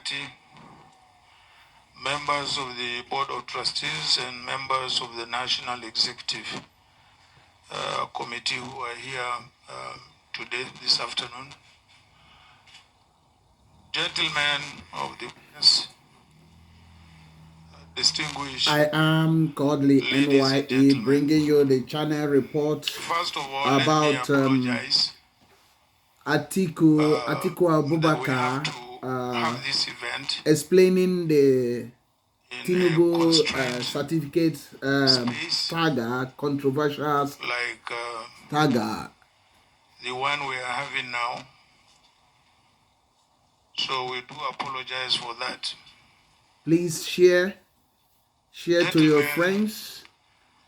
Party, members of the Board of Trustees, and members of the National Executive Committee who are here today, this afternoon. Gentlemen of the press, distinguished. I am Kodili-nye bringing you the channel report. First of all, about let me apologize. Atiku Abubakar have this event explaining the Tinubu certificate Saga, controversial like Saga. The one we are having now. So we do apologize for that. Please share to your friends.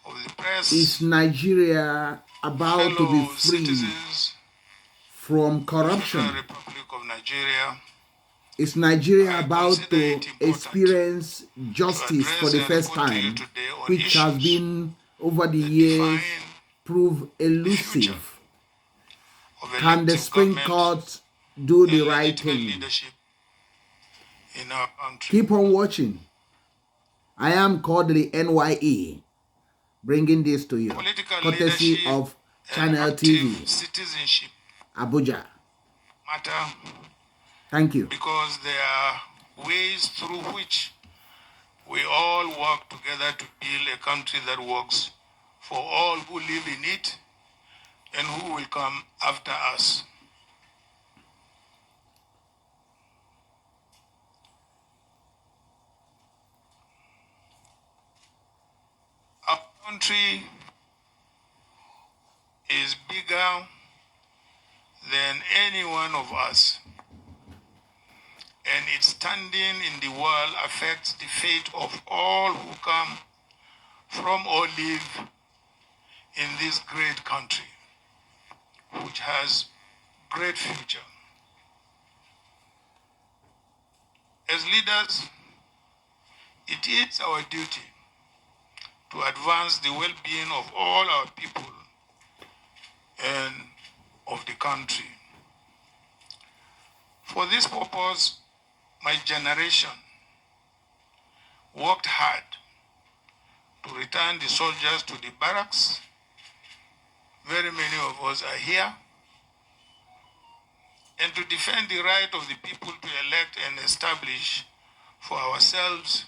Of the press, is Nigeria about to be free from corruption? Republic of Nigeria. Is Nigeria about to experience justice for the first time, which has been over the years proved elusive? Can the Supreme Court do the right thing? In our country. Keep on watching. I am Kodili-nye, bringing this to you, courtesy of Channel TV, citizenship, Abuja. Matter. Thank you. Because there are ways through which we all work together to build a country that works for all who live in it and who will come after us. Our country is bigger than any one of us, and its standing in the world affects the fate of all who come from or live in this great country, which has great future. As leaders, it is our duty to advance the well-being of all our people and of the country. For this purpose, my generation worked hard to return the soldiers to the barracks. Very many of us are here. And to defend the right of the people to elect and establish for ourselves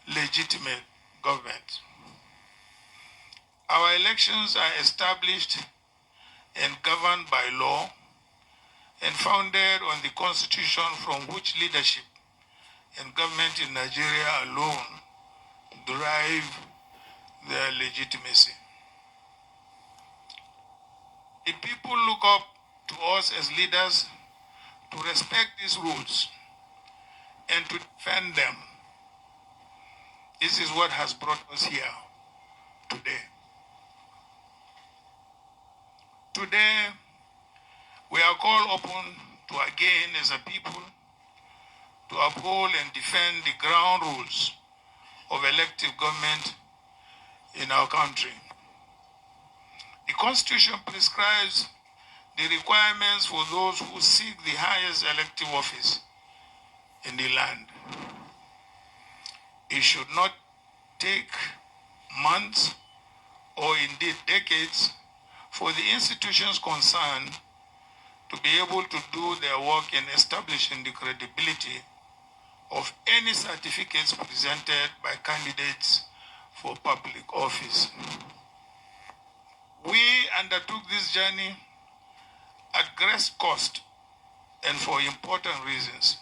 legitimate government. Our elections are established and governed by law and founded on the Constitution, from which leadership and government in Nigeria alone derive their legitimacy. The people look up to us as leaders to respect these rules and to defend them. This is what has brought us here today. Today, we are called upon to again, as a people, to uphold and defend the ground rules of elective government in our country. The Constitution prescribes the requirements for those who seek the highest elective office in the land. It should not take months or indeed decades for the institutions concerned to be able to do their work in establishing the credibility of any certificates presented by candidates for public office. We undertook this journey at great cost and for important reasons.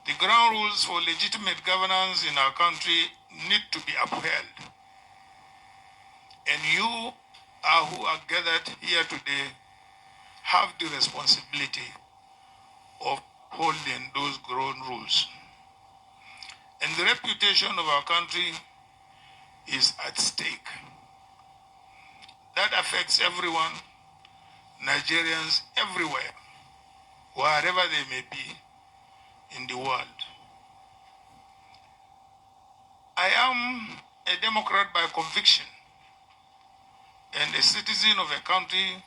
The ground rules for legitimate governance in our country need to be upheld. And you who are gathered here today have the responsibility of holding those ground rules. And the reputation of our country is at stake. That affects everyone, Nigerians everywhere, wherever they may be in the world. I am a Democrat by conviction and a citizen of a country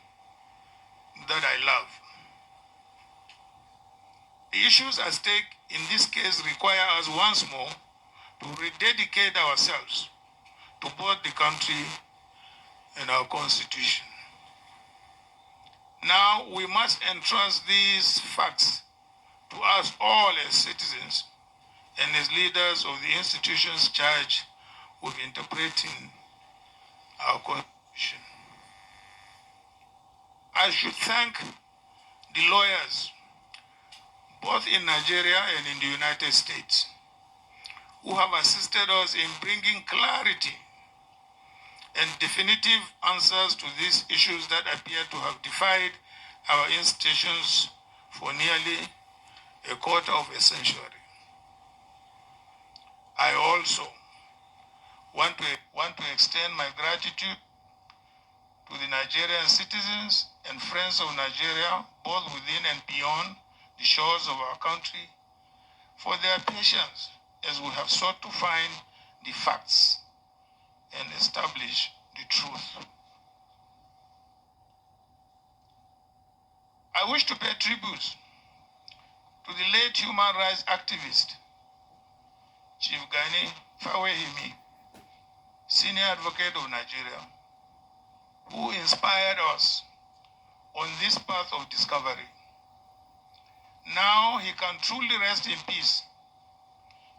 that I love. The issues at stake in this case require us once more to rededicate ourselves to both the country and our constitution. Now we must entrust these facts to us all as citizens and as leaders of the institutions charged with interpreting our constitution. I should thank the lawyers, both in Nigeria and in the United States, who have assisted us in bringing clarity and definitive answers to these issues that appear to have defied our institutions for nearly a quarter of a century. I also want to extend my gratitude to the Nigerian citizens and friends of Nigeria, both within and beyond the shores of our country, for their patience as we have sought to find the facts and establish the truth. I wish to pay tribute to the late human rights activist, Chief Gani Fawehimi, senior advocate of Nigeria, who inspired us on this path of discovery. Now he can truly rest in peace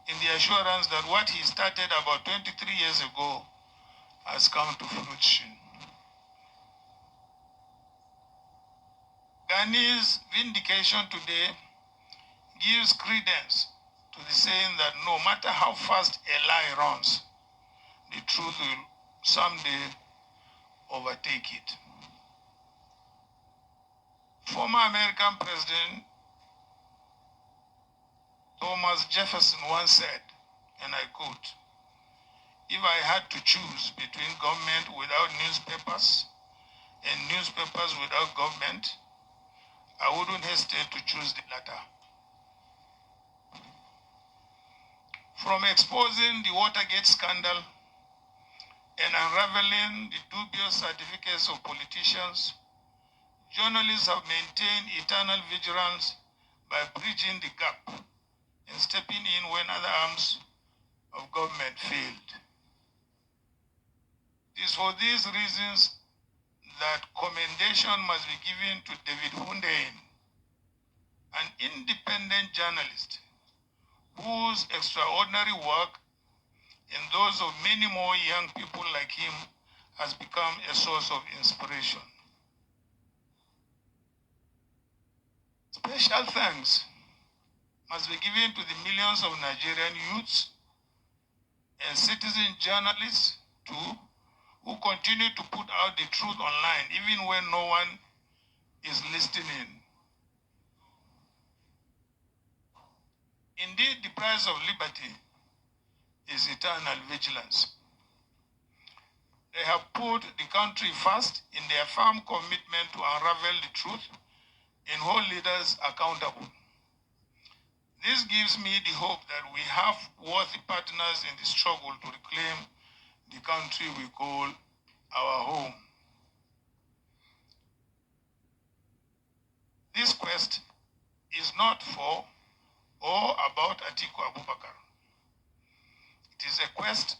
in the assurance that what he started about 23 years ago has come to fruition. Gani's vindication today gives credence to the saying that no matter how fast a lie runs, the truth will someday overtake it. Former American President Thomas Jefferson once said, and I quote, "If I had to choose between government without newspapers and newspapers without government, I wouldn't hesitate to choose the latter." From exposing the Watergate scandal and unraveling the dubious certificates of politicians, journalists have maintained eternal vigilance by bridging the gap and stepping in when other arms of government failed. It is for these reasons that commendation must be given to David Hundeyin, an independent journalist whose extraordinary work and those of many more young people like him has become a source of inspiration. Special thanks must be given to the millions of Nigerian youths and citizen journalists too, who continue to put out the truth online even when no one is listening. Indeed, the price of liberty is eternal vigilance. They have put the country first in their firm commitment to unravel the truth and hold leaders accountable. This gives me the hope that we have worthy partners in the struggle to reclaim the country we call our home. This quest is not for or about Atiku Abubakar. It is a quest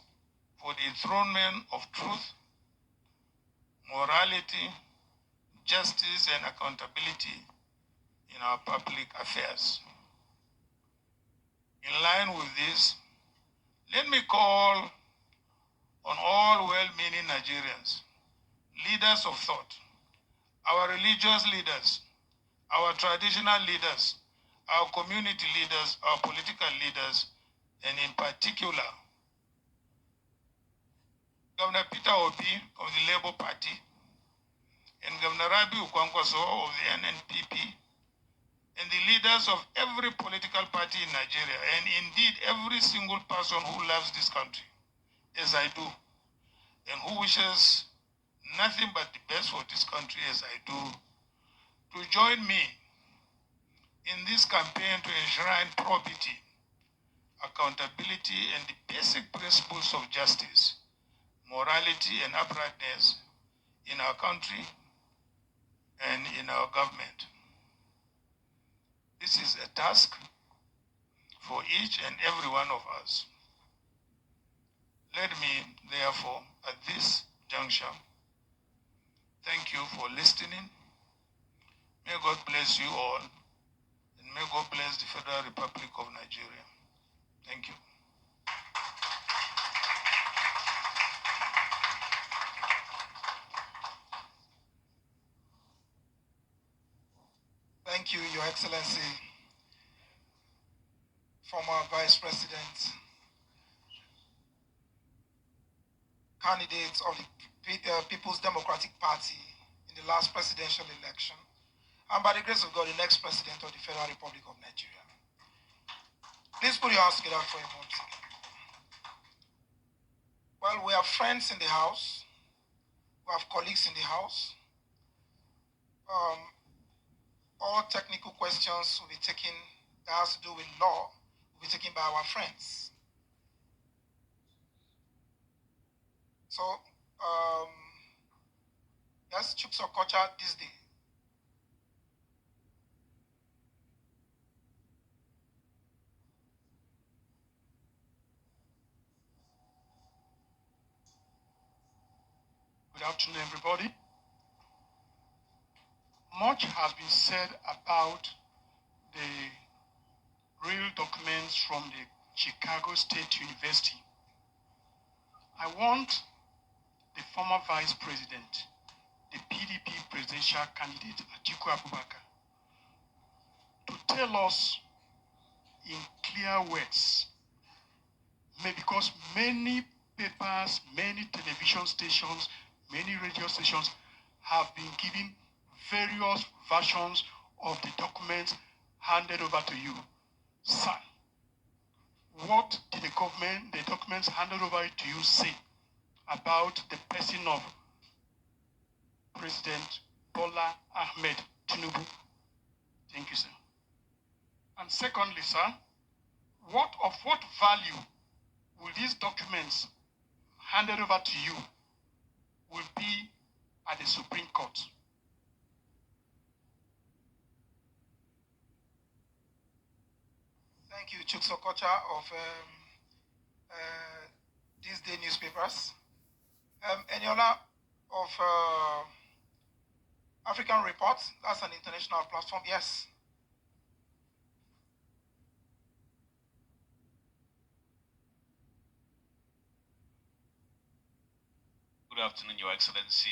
for the enthronement of truth, morality, justice, and accountability in our public affairs. In line with this, let me call on all well-meaning Nigerians, leaders of thought, our religious leaders, our traditional leaders, our community leaders, our political leaders, and in particular, Governor Peter Obi of the Labour Party and Governor Rabiu Kwankwaso of the NNPP, and the leaders of every political party in Nigeria, and indeed every single person who loves this country, as I do, and who wishes nothing but the best for this country as I do, to join me in this campaign to enshrine probity, accountability, and the basic principles of justice, morality, and uprightness in our country and in our government. This is a task for each and every one of us. Let me, therefore, at this juncture, thank you for listening. May God bless you all, and may God bless the Federal Republic of Nigeria. Thank you. Thank you, Your Excellency, former Vice President, candidate of the People's Democratic Party in the last presidential election, and by the grace of God, the next president of the Federal Republic of Nigeria. Please put your hands together for a moment. Well, we have friends in the house, we have colleagues in the house. All technical questions will be taken that has to do with law will be taken by our friends. So, yes, Chuksokocha this day. Good afternoon, everybody. Much has been said about the real documents from the Chicago State University. I want the former Vice President, the PDP presidential candidate, Atiku Abubakar, to tell us in clear words, because many papers, many television stations, many radio stations have been giving various versions of the documents handed over to you. Sir, what did the documents handed over to you say about the person of President Bola Ahmed Tinubu? Thank you, sir. And secondly, sir, what value will these documents handed over to you will be at the Supreme Court? Thank you, Chuksokocha of these day newspapers. Eniola of African Reports, that's an international platform, yes. Good afternoon, Your Excellency,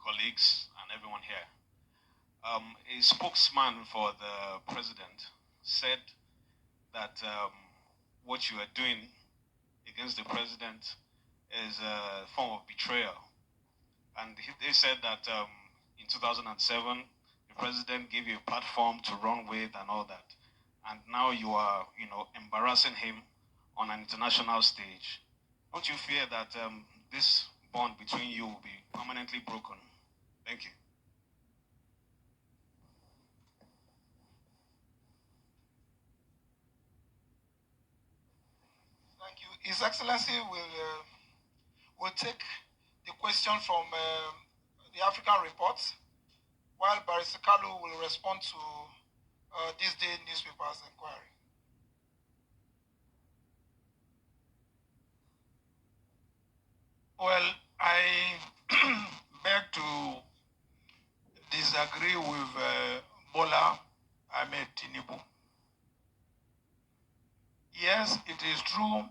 colleagues, and everyone here. A spokesman for the president said that what you are doing against the president is a form of betrayal. And they said that in 2007, the president gave you a platform to run with and all that. And now you are, embarrassing him on an international stage. Don't you fear that this bond between you will be permanently broken? Thank you. Thank you. His Excellency will take the question from the African Reports, while Barrister Kalu will respond to this day newspaper's inquiry. Well, I beg to disagree with Bola Ahmed Tinubu. Yes, it is true,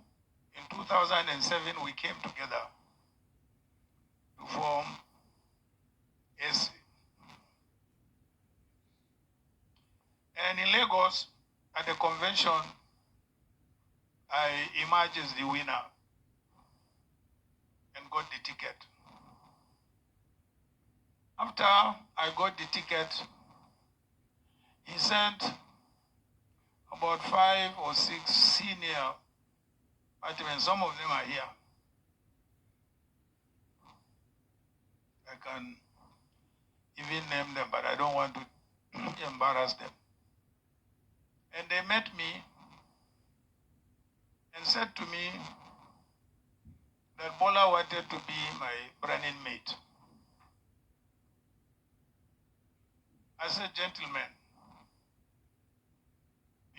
in 2007 we came together to form AC. And in Lagos, at the convention, I emerged as the winner and got the ticket. After I got the ticket, he sent about 5 or 6 senior partymen. Some of them are here. I can even name them, but I don't want to embarrass them. And they met me and said to me that Bola wanted to be my running mate. I said, gentlemen,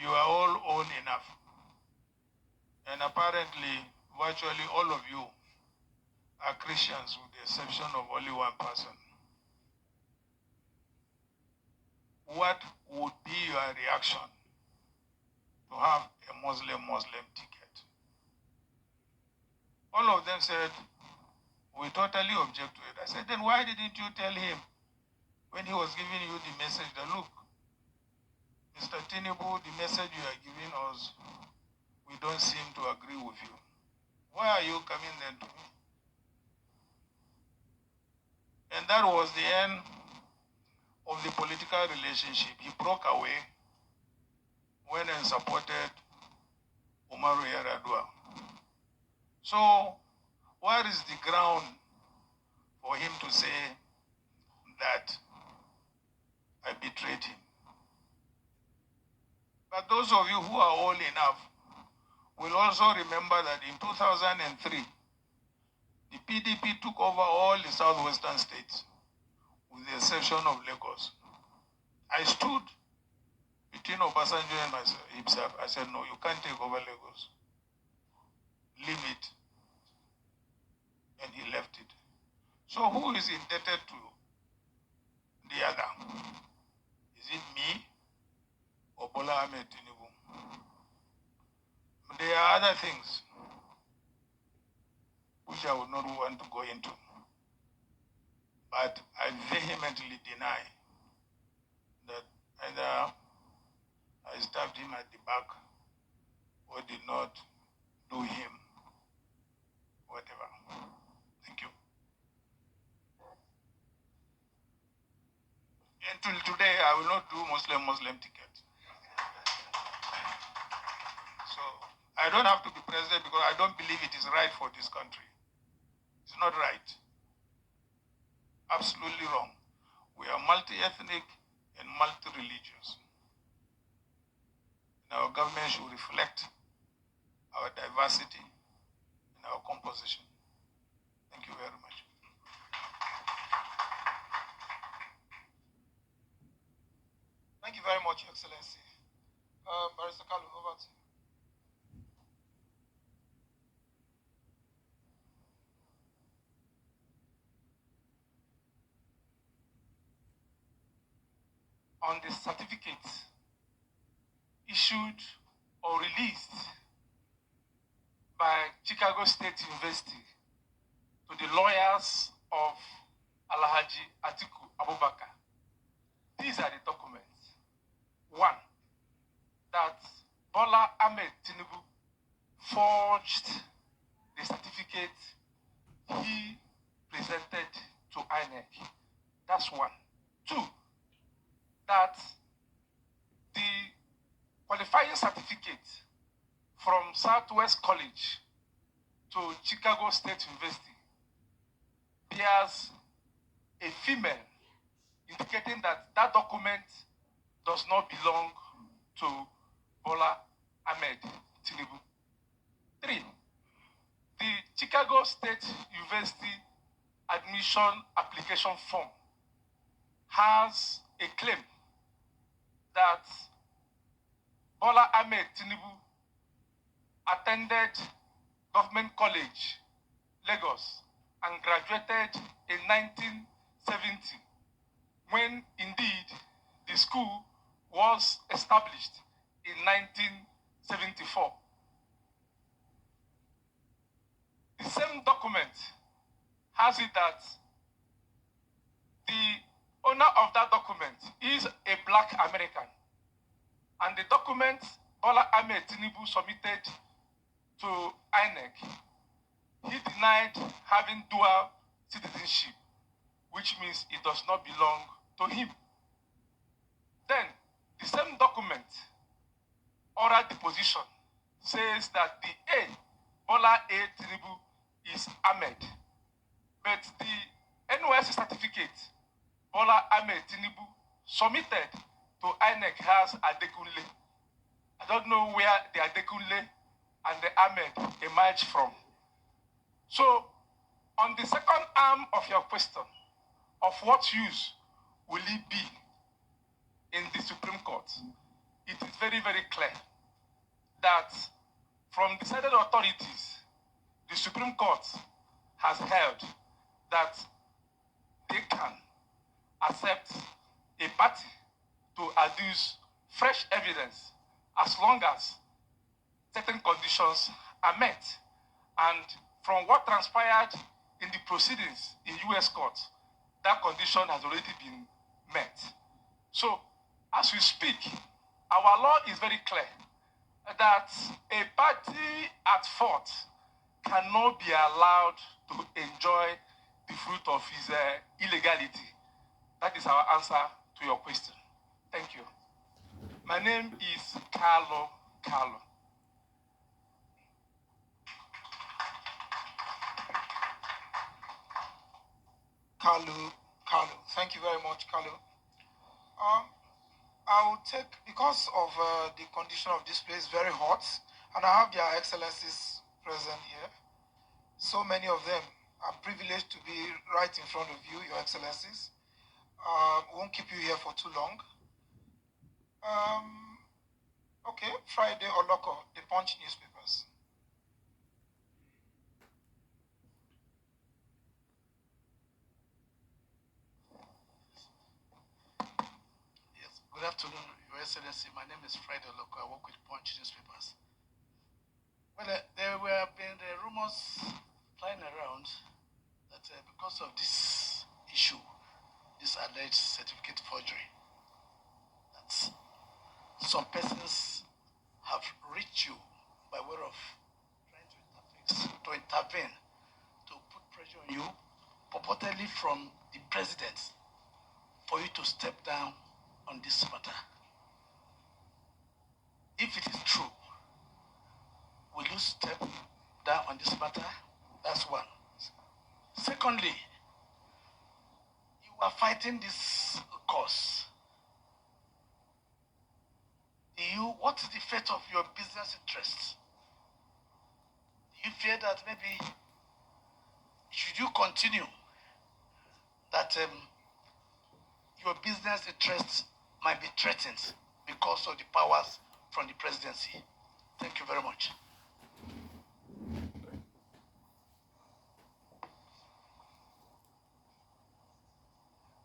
You are all old enough. And apparently, virtually all of you are Christians with the exception of only one person. What would be your reaction to have a Muslim ticket? All of them said, we totally object to it. I said, then why didn't you tell him when he was giving you the message that, look, Mr. Tinubu, the message you are giving us, we don't seem to agree with you. Why are you coming then to me? And that was the end of the political relationship. He broke away, went and supported Umaru Yar'Adua. So, where is the ground for him to say that I betrayed him? But those of you who are old enough will also remember that in 2003, the PDP took over all the southwestern states, with the exception of Lagos. I stood between Obasanjo and himself. I said, no, you can't take over Lagos. Leave it. And he left it. So who is indebted to the other? Is it me or Bola Ahmed Tinubu? There are other things which I would not want to go into. But I vehemently deny that either I stabbed him at the back or did not do him whatever. Thank you. Until today, I will not do Muslim ticket. So I don't have to be president because I don't believe it is right for this country. It's not right. Absolutely wrong. We are multi-ethnic and multi-religious. And our government should reflect our diversity and our composition. Thank you very much. Thank you very much, Your Excellency. Barrister Kalu, over to you. On the certificate issued or released by Chicago State University to the lawyers of Alhaji Atiku Abubakar. These are the documents. One, that Bola Ahmed Tinubu forged the certificate he presented to INEC. That's one. Two, that the qualifying certificate from Southwest College to Chicago State University bears a female, indicating that that document does not belong to Bola Ahmed Tinubu. Three, the Chicago State University admission application form has a claim that Bola Ahmed Tinubu attended Government College, Lagos, and graduated in 1970, when indeed the school was established in 1974. The same document has it that the owner of that document is a black American, and the document Bola Ahmed Tinubu submitted to INEC, he denied having dual citizenship, which means it does not belong to him. Then, the same document, oral deposition, says that the A, Bola A. Tinubu, is Ahmed, but the NYSC certificate Bola Ahmed Tinubu submitted to INEC has Adekunle. I don't know where the Adekunle and the Ahmed emerged from. So, on the second arm of your question, of what use will it be in the Supreme Court, it is very, very clear that from decided authorities, the Supreme Court has held that they can accept a party to adduce fresh evidence as long as certain conditions are met. And from what transpired in the proceedings in U.S. courts, that condition has already been met. So, as we speak, our law is very clear that a party at fault cannot be allowed to enjoy the fruit of his illegality. That is our answer to your question. Thank you. My name is Carlo. Carlo. Thank you very much, Carlo. I will take, because of the condition of this place, very hot, and I have their excellencies present here. So many of them are privileged to be right in front of you, your excellencies. Won't keep you here for too long. Okay, Friday or Loco, the Punch newspapers. Yes, good afternoon, Your Excellency. My name is Friday Loco. I work with Punch newspapers. Well, there have been rumors flying around that because of this issue, this alleged certificate forgery, that some persons have reached you by way of trying to intervene, to put pressure on you, purportedly from the president, for you to step down on this matter. If it is true, will you step down on this matter? That's one. Secondly, you are fighting this cause. What is the fate of your business interests? Do you fear that maybe, should you continue, that your business interests might be threatened because of the powers from the presidency? Thank you very much.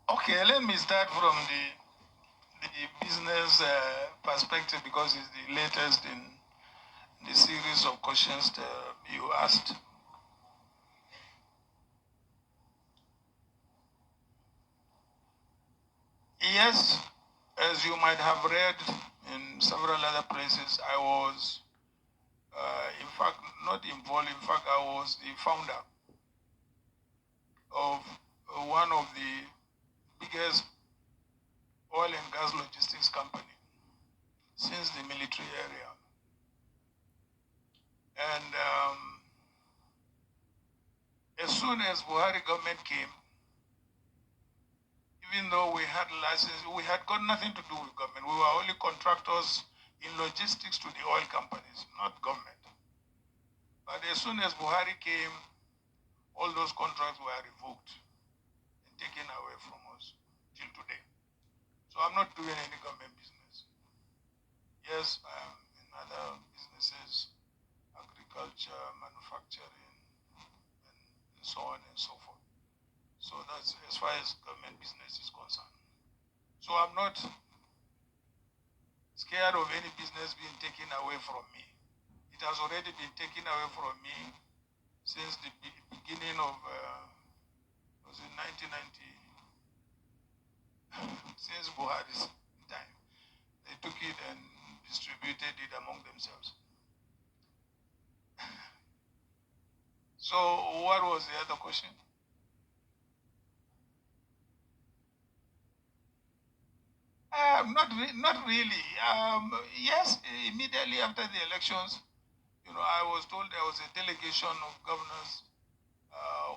Okay, let me start from the business perspective, because it's the latest in the series of questions that you asked. Yes, as you might have read in several other places, I was, in fact, not involved. In fact, I was the founder of one of the biggest oil and gas logistics company since the military area. And as soon as Buhari government came, even though we had license, we had got nothing to do with government. We were only contractors in logistics to the oil companies, not government. But as soon as Buhari came, all those contracts were revoked and taken away from us till today. So I'm not doing any government business. Yes, I am in other businesses, agriculture, manufacturing, and so on and so forth. So that's as far as government business is concerned. So I'm not scared of any business being taken away from me. It has already been taken away from me since the beginning of, was it 1990? Since Buhari's time. They took it and distributed it among themselves. So what was the other question? Not really. Yes, immediately after the elections, I was told there was a delegation of governors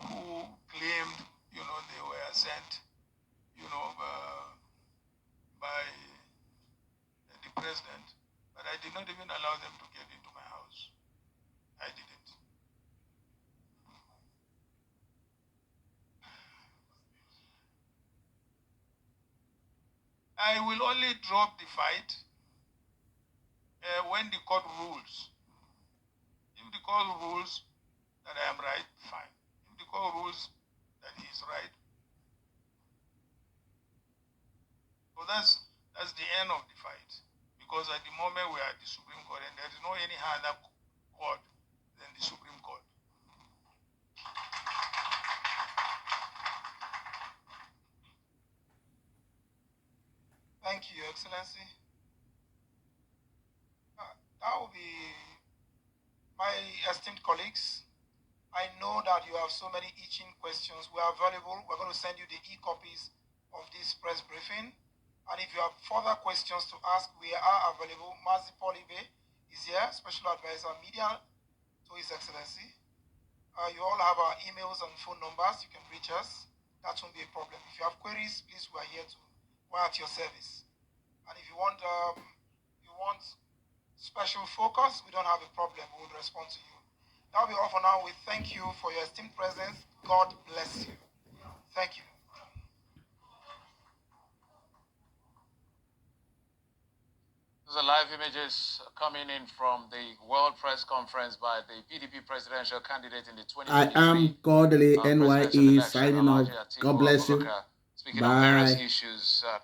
who claimed, they were sent, by the president, but I did not even allow them to get into my house. I didn't. I will only drop the fight when the court rules. If the court rules that I am right, fine. If the court rules that he is right, so that's the end of the fight. Because at the moment we are at the Supreme Court, and there is no any other court than the Supreme Court. Thank you, Your Excellency. That will be my esteemed colleagues. I know that you have so many itching questions. We are available. We're going to send you the e-copies of this press briefing. And if you have further questions to ask, we are available. Mazi Polibe is here, Special Advisor Media to His Excellency. You all have our emails and phone numbers. You can reach us. That won't be a problem. If you have queries, please, we are here to. We're at your service. And if you want special focus, we don't have a problem. We will respond to you. That'll be all for now. We thank you for your esteemed presence. God bless you. Thank you. These are live images coming in from the World Press Conference by the PDP presidential candidate in the 2023 I am Kodili-nye signing off. God bless you. speaking Bye. on various issues